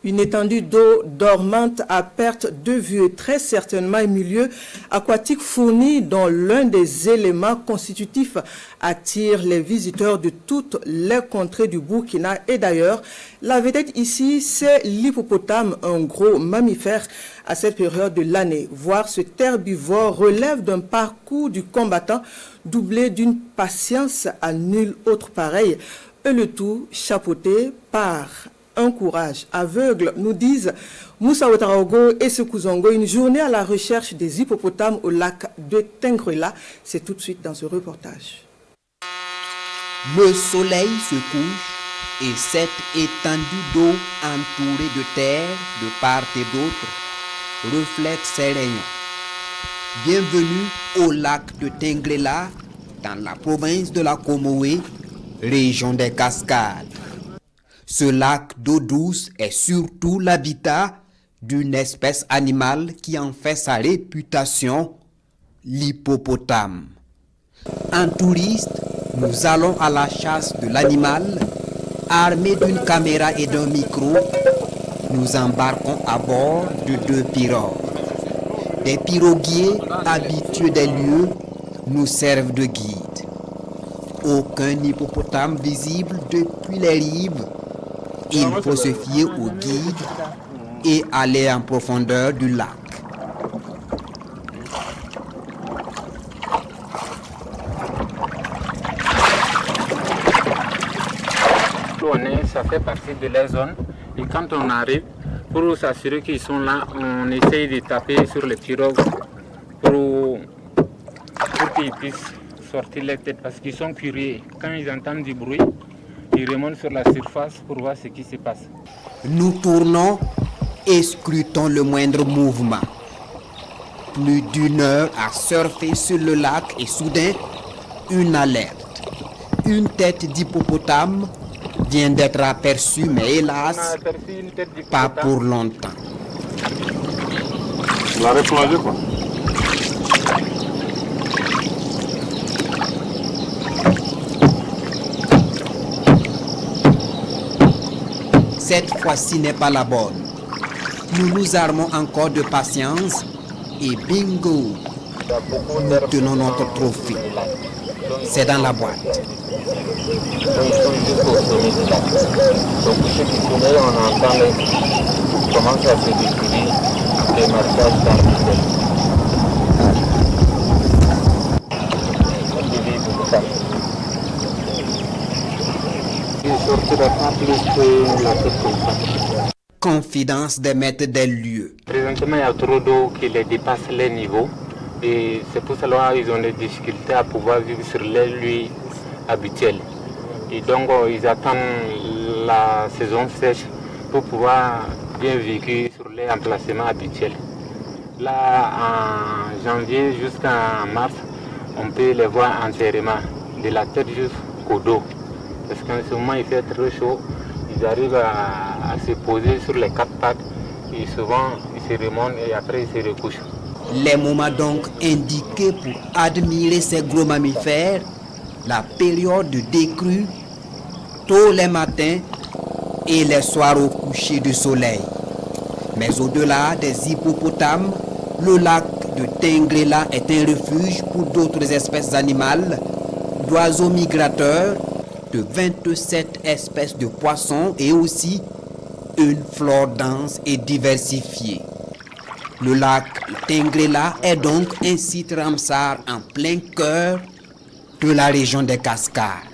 Une étendue d'eau dormante à perte de vue, très certainement un milieu aquatique fourni dont l'un des éléments constitutifs attire les visiteurs de toutes les contrées du Burkina. Et d'ailleurs, la vedette ici, c'est l'hippopotame, un gros mammifère à cette période de l'année. Voir ce herbivore relève d'un parcours du combattant doublé d'une patience à nul autre pareil, et le tout chapeauté par un courage aveugle, nous disent Moussa Ouedraogo et Sekuzongo. Une journée à la recherche des hippopotames au lac de Tengrela. C'est tout de suite dans ce reportage. Le soleil se couche et cette étendue d'eau entourée de terre de part et d'autre reflète ses rayons. Bienvenue au lac de Tengrela, dans la province de la Comoé, région des Cascades. Ce lac d'eau douce est surtout l'habitat d'une espèce animale qui en fait sa réputation, l'hippopotame. En touriste, nous allons à la chasse de l'animal, armés d'une caméra et d'un micro. Nous embarquons à bord de 2 pirogues. Des piroguiers habitués des lieux nous servent de guide. Aucun hippopotame visible depuis les rives. Il faut se fier au guide et aller en profondeur du lac. Ça fait partie de la zone. Et quand on arrive, pour s'assurer qu'ils sont là, on essaye de taper sur les pirogues pour qu'ils puissent sortir les têtes parce qu'ils sont curieux. Quand ils entendent du bruit, ils remontent sur la surface pour voir ce qui se passe. Nous tournons et scrutons le moindre mouvement. Plus d'1 heure à surfer sur le lac et soudain, une alerte. Une tête d'hippopotame vient d'être aperçue, mais hélas, pas pour longtemps. On l'a replongé quoi. Cette fois-ci n'est pas la bonne. Nous nous armons encore de patience et bingo, nous tenons notre trophée. C'est dans la boîte. Donc ceux qui connaissent, on entend comment ça se décrit, les marquages dans le ciel. Il ne sortira pas plus que la tête comme ça. Confidence des maîtres des lieux. Présentement, il y a trop d'eau qui les dépasse les niveaux. Et c'est pour cela qu'ils ont des difficultés à pouvoir vivre sur les lieux habituels. Et donc, ils attendent la saison sèche pour pouvoir bien vivre sur les emplacements habituels. Là, en janvier jusqu'en mars, on peut les voir entièrement, de la tête jusqu'au dos. Parce qu'en ce moment, il fait très chaud. Ils arrivent à se poser sur les 4 pattes et souvent, ils se remontent et après, ils se recouchent. Les moments donc indiqués pour admirer ces gros mammifères, la période de décrue, tôt les matins et les soirs au coucher du soleil. Mais au-delà des hippopotames, le lac de Tengrela est un refuge pour d'autres espèces animales, d'oiseaux migrateurs, de 27 espèces de poissons et aussi une flore dense et diversifiée. Le lac Tengrela est donc un site Ramsar en plein cœur de la région des Cascades.